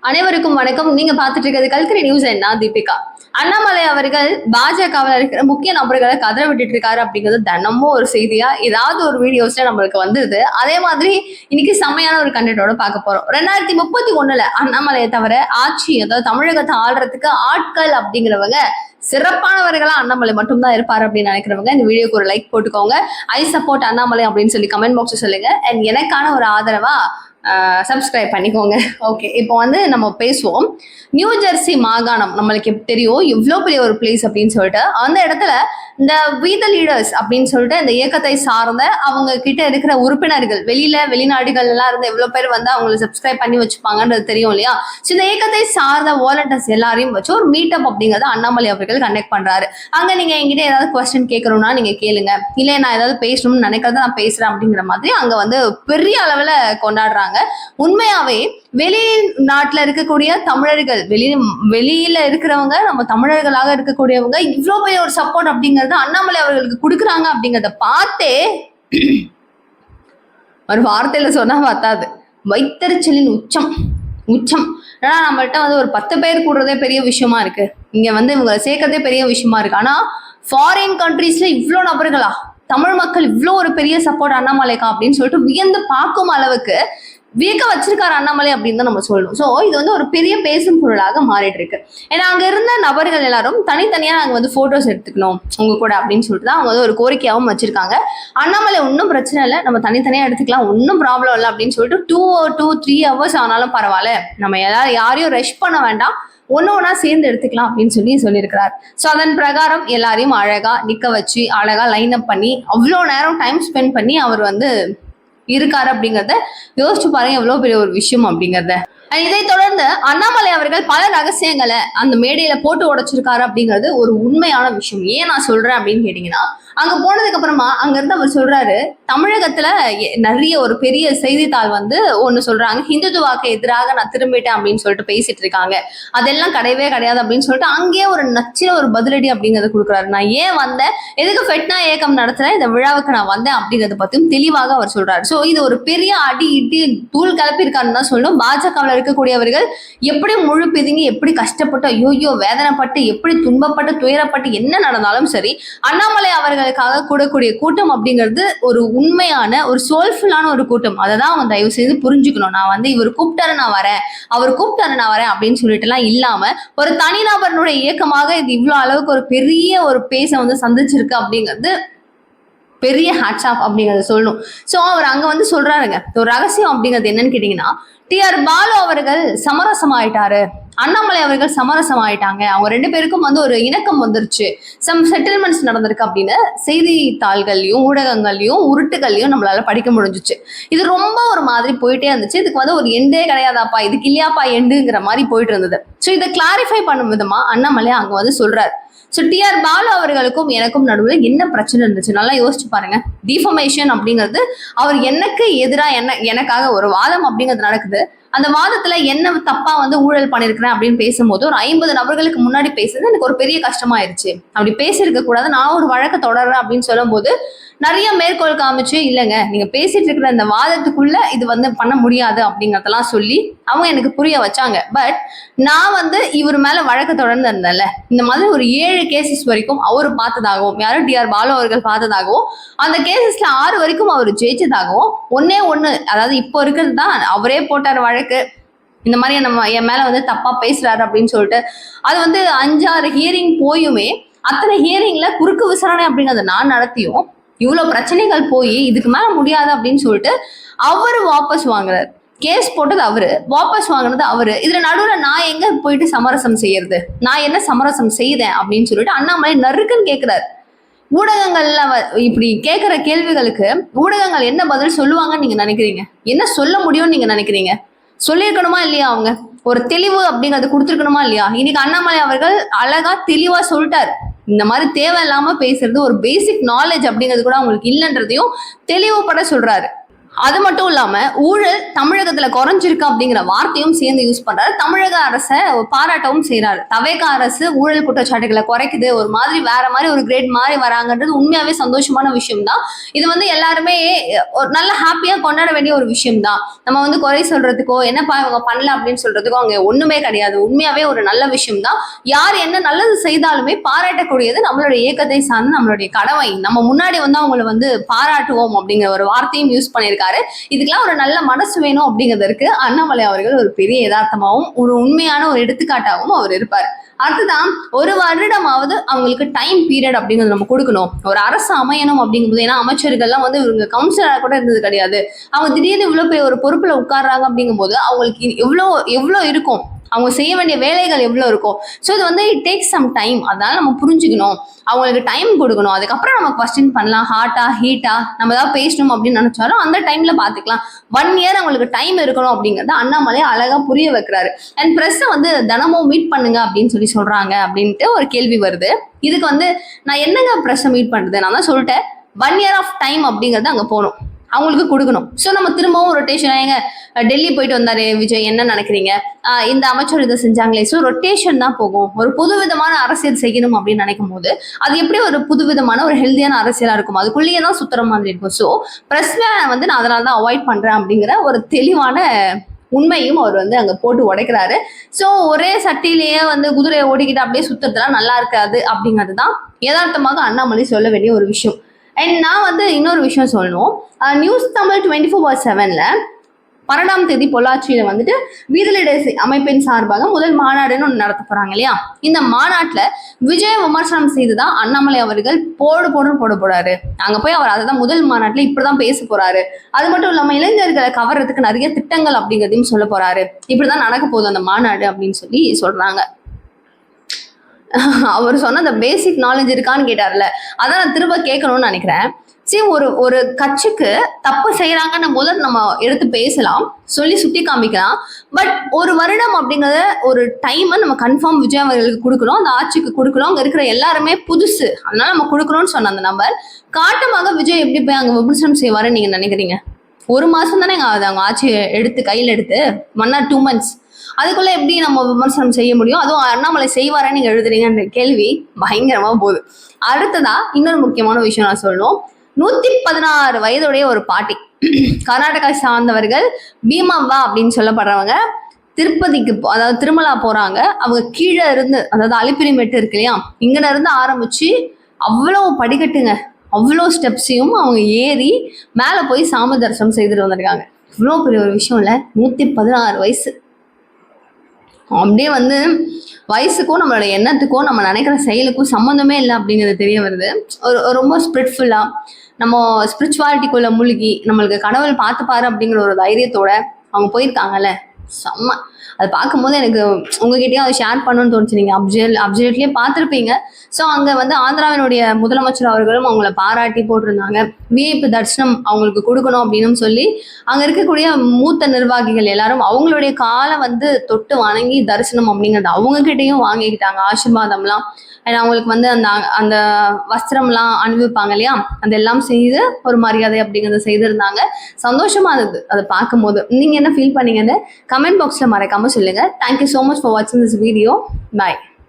அனைவருக்கும் வணக்கம். நீங்க பார்த்துட்டு இருக்கிறது கல்கரி நியூஸ். என்ன தீபிகா அண்ணாமலை அவர்கள் பாஜகவில் இருக்கிற முக்கிய நபர்களை கதற விட்டுட்டு இருக்காரு அப்படிங்கிறது தினமும் ஒரு செய்தியா ஏதாவது ஒரு வீடியோஸ்ல நம்மளுக்கு வந்தது. அதே மாதிரி இன்னைக்கு செம்மையான ஒரு கண்டென்ட்டோட பார்க்க போறோம். 2031 அண்ணாமலையை தவிர ஆட்சி, அதாவது தமிழகத்தை ஆள்றதுக்கு ஆட்கள் அப்படிங்கிறவங்க சிறப்பானவர்களா அண்ணாமலை மட்டும்தான் இருப்பாரு அப்படின்னு நினைக்கிறவங்க இந்த வீடியோக்கு ஒரு லைக் போட்டுக்கோங்க. ஐ சப்போர்ட் அண்ணாமலை அப்படின்னு சொல்லி கமெண்ட் பாக்ஸ் சொல்லுங்க. அண்ட் எனக்கான ஒரு ஆதரவா சப்ஸ்கிரைப் பண்ணிக்கோங்க. ஓகே, இப்போ நம்ம பேசுவோம். நியூ ஜெர்சி மாகாணம் நம்மளுக்கு தெரியும் எவ்வளோ பெரிய ஒரு பிளேஸ் அப்படின்னு சொல்லிட்டு, அந்த இடத்துல இந்த வி த லீடர்ஸ் அப்படின்னு சொல்லிட்டு இந்த இயக்கத்தை சார்ந்த அவங்க கிட்ட இருக்கிற உறுப்பினர்கள் வெளிநாடுகள் எல்லாம் இருந்து எவ்வளோ பேர் அவங்களை சப்ஸ்கிரைப் பண்ணி வச்சுப்பாங்கன்றது தெரியும் இல்லையா? ஸோ இந்த இயக்கத்தை சார்ந்த வாலண்டியர்ஸ் எல்லாரையும் வச்சு ஒரு மீட்டப் அப்படிங்கிறத அண்ணாமலை அவர்கள் கண்டக்ட் பண்றாரு. அங்க நீங்க என்கிட்ட ஏதாவது கொஸ்டின் கேட்கணும்னா நீங்க கேளுங்க, இல்லை நான் ஏதாவது பேசணும்னு நினைக்கிறத நான் பேசுறேன் அப்படிங்கிற மாதிரி அங்க பெரிய அளவுல கொண்டாடுறாங்க. உண்மையாவே வெளிநாட்டுல இருக்கக்கூடிய தமிழர்கள், வெளியில இருக்கிறவங்க, நம்ம தமிழர்களாக இருக்கக்கூடியவங்க இவ்வளவு பெரிய ஒரு சப்போர்ட் அப்படிங்கறது அண்ணாமலை அவர்களுக்கு கொடுக்குறாங்க அப்படிங்கறத பார்த்தே ஒரு வார்த்தையில சொன்னா பார்த்தாது, வைத்தறிச்சலின் உச்சம் உச்சம். ஏன்னா நம்மள்ட்ட ஒரு 10 பேர் கூடுறதே பெரிய விஷயமா இருக்கு, இங்க இவங்களை சேர்க்கறதே பெரிய விஷயமா இருக்கு. ஆனா ஃபாரின் கண்ட்ரீஸ்ல இவ்வளோ நபர்களா, தமிழ் மக்கள் இவ்வளோ ஒரு பெரிய சப்போர்ட் அண்ணாமலைக்கா அப்படின்னு சொல்லிட்டு வியந்து பார்க்கும் அளவுக்கு வியக்க வச்சிருக்காரு அண்ணாமலை அப்படின்னு தான் நம்ம சொல்லணும். ஸோ இது ஒரு பெரிய பேசும் பொருளாக மாறிட்டு இருக்கு. ஏன்னா அங்க இருந்த நபர்கள் எல்லாரும் தனித்தனியா நாங்க போட்டோஸ் எடுத்துக்கணும் உங்க கூட அப்படின்னு சொல்லிட்டு தான் அவங்க ஒரு கோரிக்கையாகவும் வச்சிருக்காங்க. அண்ணாமலை ஒன்றும் பிரச்சனை இல்லை, நம்ம தனித்தனியா எடுத்துக்கலாம், ஒன்றும் ப்ராப்ளம் இல்லை அப்படின்னு சொல்லிட்டு 2-3 hours ஆனாலும் பரவாயில்ல, நம்ம யாரையும் ரஷ் பண்ண வேண்டாம், ஒன்னா சேர்ந்து எடுத்துக்கலாம் அப்படின்னு சொல்லியிருக்கிறார். ஸோ அதன் பிரகாரம் எல்லாரையும் அழகா நிக்க வச்சு அழகா லைன் அப் பண்ணி அவ்வளோ நேரம் டைம் ஸ்பெண்ட் பண்ணி அவர் இருக்காரு அப்படிங்கிறத யோசிச்சு பாருங்க, எவ்வளவு பெரிய ஒரு விஷயம் அப்படிங்கிறத. இதை தொடர்ந்து அண்ணாமலை அவர்கள் பல ரகசியங்களை அந்த மேடையில போட்டு உடைச்சிருக்காரு அப்படிங்கிறது ஒரு உண்மையான விஷயம். ஏன் நான் சொல்றேன் அப்படின்னு கேட்டீங்கன்னா, அங்க போனதுக்கு அப்புறமா அங்க இருந்து அவர் சொல்றாரு, தமிழகத்துல நிறைய ஒரு பெரிய செய்தித்தாள் ஒண்ணு சொல்றாங்க, ஹிந்துத்துவாக்கு எதிராக நான் திரும்பிட்டேன் அப்படின்னு சொல்லிட்டு பேசிட்டு இருக்காங்க, அதெல்லாம் கிடையவே கிடையாது அப்படின்னு சொல்லிட்டு அங்கேயே ஒரு நச்சில ஒரு பதிலடி அப்படிங்கறத கொடுக்குறாரு. நான் ஏன் வந்தேன், எதுக்கு ஃபெட்னா இயக்கம் நடத்துறேன், இந்த விழாவுக்கு நான் வந்தேன் அப்படிங்கறத பத்தியும் தெளிவாக அவர் சொல்றாரு. ஸோ இது ஒரு பெரிய அடி இட்டி தூள் கிளப்பி இருக்காருன்னு தான் சொல்லணும். பாஜகவில் இருக்கக்கூடியவர்கள் எப்படி முழு பிதுங்கி, எப்படி கஷ்டப்பட்டு, ஐயோ வேதனைப்பட்டு, எப்படி துன்பப்பட்டு துயரப்பட்டு என்ன நடந்தாலும் சரி, அண்ணாமலை அவர்களுக்காக கூடக்கூடிய கூட்டம் அப்படிங்கிறது ஒரு உண்மையான ஒரு சோல்ஃபுல்லான ஒரு கூட்டம். அதை தான் அவங்க தயவு செய்து புரிஞ்சுக்கணும். நான் இவர் கூப்பிட்டாரு நான் வரேன், அவர் கூப்பிட்டாரு நான் வரேன் அப்படின்னு சொல்லிட்டு எல்லாம் இல்லாம ஒரு தனிநபர்களுடைய இயக்கமாக இது இவ்வளவு அளவுக்கு ஒரு பெரிய ஒரு பேச சந்திச்சிருக்கு அப்படிங்கிறது பெரிய ஹேட்ஸ் ஆஃப் அப்படிங்கறத சொல்லணும். ஸோ அவர் அங்க சொல்றாருங்க, ஒரு ரகசியம் அப்படிங்கிறது என்னன்னு கேட்டீங்கன்னா, டிஆர் பாலு அவர்கள் சமரசமாயிட்டாரு, அண்ணாமலை அவர்கள் சமரசமாயிட்டாங்க, அவங்க 2 பேருக்கும் ஒரு இணக்கம் வந்துருச்சு, சம் செட்டில்மெண்ட்ஸ் நடந்திருக்கு அப்படின்னு செய்தித்தாள்கள்லயும் ஊடகங்கள்லயும் உருட்டுகள்லயும் நம்மளால படிக்க முடிஞ்சிச்சு. இது ரொம்ப ஒரு மாதிரி போயிட்டே இருந்துச்சு. இதுக்கு ஒரு எண்டே கிடையாதாப்பா, இதுக்கு இல்லையாப்பா எண்டுங்கிற மாதிரி போயிட்டு இருந்தது. ஸோ இதை கிளாரிஃபை பண்ணும் விதமா அண்ணாமலை அங்க சொல்றாரு. ஸோ டிஆர் பாலு அவர்களுக்கும் எனக்கும் நடுவில் என்ன பிரச்சனை இருந்துச்சு நல்லா யோசிச்சு பாருங்க. டிஃபமேஷன் அப்படிங்கிறது அவர் எனக்கு எதிராக எனக்காக ஒரு வாதம் அப்படிங்கிறது நடக்குது. அந்த வாதத்துல என்ன தப்பா ஊழல் பண்ணிருக்கிறேன் அப்படின்னு பேசும்போது ஒரு 50 நபர்களுக்கு முன்னாடி பேசுறது எனக்கு ஒரு பெரிய கஷ்டமாயிருச்சு. அப்படி பேசியிருக்க கூடாது, நான் ஒரு வழக்க தொடர்றேன் அப்படின்னு சொல்லும் போது நிறைய மேற்கோள் காமிச்சு, இல்லைங்க நீங்க பேசிட்டு இருக்கிற இந்த வாதத்துக்குள்ள இது பண்ண முடியாது அப்படிங்கறதெல்லாம் சொல்லி அவங்க எனக்கு புரிய வச்சாங்க. பட் நான் இவர் மேல வழக்க தொடர்ந்து இருந்தேன்ல, இந்த மாதிரி ஒரு 7 கேசஸ் வரைக்கும் அவரு பார்த்ததாகவும், யாரும் டிஆர் பாலு அவர்கள் பார்த்ததாகவும், அந்த கேசஸ்ல 6 வரைக்கும் அவர் ஜெயிச்சதாகவும், ஒண்ணு அதாவது இப்போ இருக்கிறது தான் அவரே போட்டார் வழக்கு, இந்த மாதிரி என் மேல தப்பா பேசுறாரு அப்படின்னு சொல்லிட்டு அது 5-6 ஹியரிங் போயுமே அத்தனை ஹியரிங்ல குறுக்கு விசாரணை அப்படிங்கறத நான் நடத்தியும் இவ்வளவு பிரச்சனைகள் போய் இதுக்கு மேல முடியாது அப்படின்னு சொல்லிட்டு அவரு வாபஸ் வாங்குறாரு. கேஸ் போட்டது அவரு, வாபஸ் வாங்கினது அவரு. இதுல நடுவுல நான் எங்க போயிட்டு சமரசம் செய்யறது, நான் என்ன சமரசம் செய்தேன் அப்படின்னு சொல்லிட்டு அண்ணாமலை நறுக்குன்னு கேட்கிறாரு. ஊடகங்கள்ல இப்படி கேட்கிற கேள்விகளுக்கு ஊடகங்கள் என்ன பதில் சொல்லுவாங்கன்னு நீங்க நினைக்கிறீங்க? என்ன சொல்ல முடியும்னு நீங்க நினைக்கிறீங்க? சொல்லியிருக்கணுமா இல்லையா? அவங்க ஒரு தெளிவு அப்படிங்கறது கொடுத்துருக்கணுமா இல்லையா? இன்னைக்கு அண்ணாமலை அவர்கள் அழகா தெளிவா சொல்லிட்டாரு, இந்த மாதிரி தேவையில்லாம பேசுறது ஒரு பேசிக் நாலேஜ் அப்படிங்கிறது கூட அவங்களுக்கு இல்லைன்றதையும் தெளிவுபட சொல்றாரு. அது மட்டும் இல்லாம ஊழல் தமிழகத்துல குறைஞ்சிருக்கு அப்படிங்கிற வார்த்தையும் சேர்ந்து யூஸ் பண்றாரு. தமிழக அரசை பாராட்டவும் செய்யறாரு. தவேகா அரசு ஊழல் குற்றச்சாட்டுகளை குறைக்குது, ஒரு மாதிரி வேற மாதிரி ஒரு கிரேட் மாதிரி வராங்கன்றது உண்மையாவே சந்தோஷமான விஷயம் தான். இது வந்து எல்லாருமே ஒரு நல்ல ஹாப்பியா கொண்டாட வேண்டிய ஒரு விஷயம் தான். நம்ம வந்து குறை சொல்றதுக்கோ என்னப்பா இவங்க பண்ணல அப்படின்னு சொல்றதுக்கோ அங்க ஒண்ணுமே கிடையாது. உண்மையாவே ஒரு நல்ல விஷயம் தான். யார் என்ன நல்லது செய்தாலுமே பாராட்டக்கூடியது நம்மளுடைய இயக்கத்தை சார்ந்து நம்மளுடைய கடமை. நம்ம முன்னாடி வந்து அவங்களை வந்து பாராட்டுவோம் அப்படிங்கிற ஒரு வார்த்தையும் யூஸ் பண்ணியிருக்காரு. இதுக்கெல்லாம் ஒரு நல்ல மனசு வேணும் அப்படிங்கிறதுக்கு அண்ணாமலை அவர்கள் ஒரு பெரிய யதார்த்தமாகவும் ஒரு உண்மையான ஒரு எடுத்துக்காட்டாகவும் அவர் இருப்பார். அடுத்துதான் ஒரு வருடமாவது அவங்களுக்கு டைம் பீரியட் அப்படிங்கிறது நம்ம கொடுக்கணும். ஒரு அரசு அமையணும் அப்படிங்கும்போது, ஏன்னா அமைச்சர்கள்லாம் வந்து இவங்க கவுன்சிலரா கூட இருந்தது கிடையாது. அவங்க திடீர்னு இவ்வளவு பெரிய ஒரு பொறுப்புல உட்கார்றாங்க அப்படிங்கும் போது அவங்களுக்கு எவ்வளோ இருக்கும், அவங்க செய்ய வேண்டிய வேலைகள் எவ்வளவு இருக்கும். ஸோ இது வந்து இட் டேக்ஸ் சம் டைம். அதனால நம்ம புரிஞ்சுக்கணும், அவங்களுக்கு டைம் கொடுக்கணும். அதுக்கப்புறம் நம்ம கொஸ்டின் பண்ணலாம், ஹாட்டா ஹீட்டா நம்ம ஏதாவது பேசணும் அப்படின்னு நினைச்சாலும் அந்த டைம்ல பாத்துக்கலாம். 1 year அவங்களுக்கு டைம் இருக்கணும் அப்படிங்கறத அண்ணாமலை அழகா புரிய வைக்கிறாரு. அண்ட் பிரஸ்ஸை வந்து தினமும் மீட் பண்ணுங்க அப்படின்னு சொல்றாங்க அப்படின்ட்டு ஒரு கேள்வி வருது. இதுக்கு வந்து நான் என்னங்க பிரஸ்ஸை மீட் பண்றது, நான் தான் சொல்லிட்டேன் 1 year ஆஃப் டைம் அப்படிங்கறது அங்க போகணும், அவங்களுக்கு கொடுக்கணும். ஸோ நம்ம திரும்பவும் ரொட்டேஷன், ஏங்க டெல்லி போயிட்டு வந்தாரு விஜய், என்ன நினைக்கிறீங்க, இந்த அமைச்சர் இதை செஞ்சாங்களே. ஸோ ரொட்டேஷன் தான் போகும். ஒரு புதுவிதமான அரசியல் செய்யணும் அப்படின்னு நினைக்கும் போது அது எப்படி ஒரு புதுவிதமான ஒரு ஹெல்தியான அரசியலா இருக்கும், அதுக்குள்ளேயே தான் சுத்துற மாதிரி இருக்கும். ஸோ பிரஸ்ல வந்து நான் அதனால தான் அவாய்ட் பண்றேன் அப்படிங்கிற ஒரு தெளிவான உண்மையும் அவர் வந்து அங்க போட்டு உடைக்கிறாரு. ஸோ ஒரே சட்டிலேயே வந்து குதிரையை ஓடிக்கிட்டு அப்படியே சுத்துறதுலாம் நல்லா இருக்காது அப்படிங்கிறது தான் யதார்த்தமாக அண்ணாமலை சொல்ல வேண்டிய ஒரு விஷயம். அண்ட் நான் வந்து இன்னொரு விஷயம் சொல்லணும். நியூஸ் தமிழ் 24/7ல 12ஆம் தேதி பொள்ளாச்சியில வந்துட்டு விடுதலை அமைப்பின் சார்பாக முதல் மாநாடுன்னு ஒன்று நடத்த போறாங்க இல்லையா. இந்த மாநாட்டுல விஜய் விமர்சனம் செய்துதான் அண்ணாமலை அவர்கள் போட போறாரு. அங்க போய் அவர் அதை தான் முதல் மாநாட்டுல இப்படிதான் பேச போறாரு. அது மட்டும் இல்லாம இளைஞர்களை கவர்றதுக்கு நிறைய திட்டங்கள் அப்படிங்கிறதையும் சொல்ல போறாரு. இப்படிதான் நடக்க போகுது அந்த மாநாடு அப்படின்னு சொல்றாங்க. அவர் சொன்ன அந்த பேசிக் நாலேஜ் இருக்கான்னு கேட்டார்ல, அதான் நான் திரும்ப கேட்கணும்னு நினைக்கிறேன். சரி, ஒரு கட்சிக்கு தப்பு செய்யறாங்கன்னு முதல் நம்ம எடுத்து பேசலாம், சொல்லி சுட்டி காமிக்கலாம். பட் ஒரு வருடம் அப்படிங்கிறத ஒரு டைமை நம்ம கன்ஃபார்ம் விஜய் அவர்களுக்கு கொடுக்கணும், அந்த ஆட்சிக்கு கொடுக்கணும். அங்க இருக்கிற எல்லாருமே புதுசு, அதனால நம்ம கொடுக்கணும்னு சொன்ன அந்த நபர் காட்டமாக விஜய் எப்படி போய் அங்க விமர்சனம் செய்வாருன்னு நீங்க நினைக்கிறீங்க? 1 மாசம் தானே அவங்க ஆட்சி கையில் எடுத்து 1 or 2 months, அதுக்குள்ள எப்படி நம்ம விமர்சனம் செய்ய முடியும்? அதுவும் அண்ணாமலை செய்வாரன்னு நீங்க எழுதுறீங்கன்ற கேள்வி பயங்கரமா போகுது. அடுத்ததா இன்னொரு முக்கியமான விஷயம் நான் சொல்லணும். 116 வயதுடைய ஒரு பாட்டி, கர்நாடகா சார்ந்தவர்கள், பீமாவா அப்படின்னு சொல்லப்படுறவங்க, திருப்பதிக்கு அதாவது திருமலா போறாங்க. அவங்க கீழே இருந்து, அதாவது அலிப்பிரிமெட்டு இருக்கு இல்லையா, இங்கன இருந்து ஆரம்பிச்சு அவ்வளோ படிக்கட்டுங்க, அவ்வளோ ஸ்டெப்ஸையும் அவங்க ஏறி மேல போய் சாமி தரிசனம் செய்துட்டு வந்திருக்காங்க. இவ்வளோ பெரிய ஒரு விஷயம் இல்லை, 116 வயசு. அப்படியே வந்து வயசுக்கும் நம்மளோட எண்ணத்துக்கும் நம்ம நினைக்கிற செயலுக்கும் சம்மந்தமே இல்லை அப்படிங்கிறது தெரிய வருது. ரொம்ப ஸ்பிரிட்ஃபுல்லா நம்ம ஸ்பிரிச்சுவாலிட்டிக்குள்ள மூழ்கி நம்மளுக்கு கடவுள் பார்த்துப்பாரு அப்படிங்கிற ஒரு தைரியத்தோட அவங்க போயிருக்காங்கல்ல, செம்ம. அதை பார்க்கும்போது எனக்கு உங்ககிட்டயும் அதை ஷேர் பண்ணணும்னு தோணுச்சு. நீங்க அப்சல்யூட்லயே பார்த்துருப்பீங்க. ஸோ அங்க வந்து ஆந்திராவினுடைய முதலமைச்சர் அவர்களும் அவங்கள பாராட்டி போட்டிருந்தாங்க. விஐபி தரிசனம் அவங்களுக்கு கொடுக்கணும் அப்படின்னு சொல்லி அங்க இருக்கக்கூடிய மூத்த நிர்வாகிகள் எல்லாரும் அவங்களுடைய காலை வந்து தொட்டு வணங்கி தரிசனம் அப்படிங்கிறது அவங்க கிட்டையும் வாங்கிக்கிட்டாங்க, ஆசீர்வாதம்லாம். அண்ட் அவங்களுக்கு வந்து அந்த வஸ்திரம்லாம் அணிவிப்பாங்க இல்லையா, அதெல்லாம் செய்து ஒரு மரியாதை அப்படிங்கிறத செய்திருந்தாங்க. சந்தோஷமா இருந்தது அதை பார்க்கும்போது. நீங்க என்ன ஃபீல் பண்ணீங்கன்னு கமெண்ட் பாக்ஸ்ல மறக்காம சொல்லுங்க. தேங்க்யூ ஸோ மச் ஃபார் வாட்சிங் திஸ் வீடியோ. பாய்.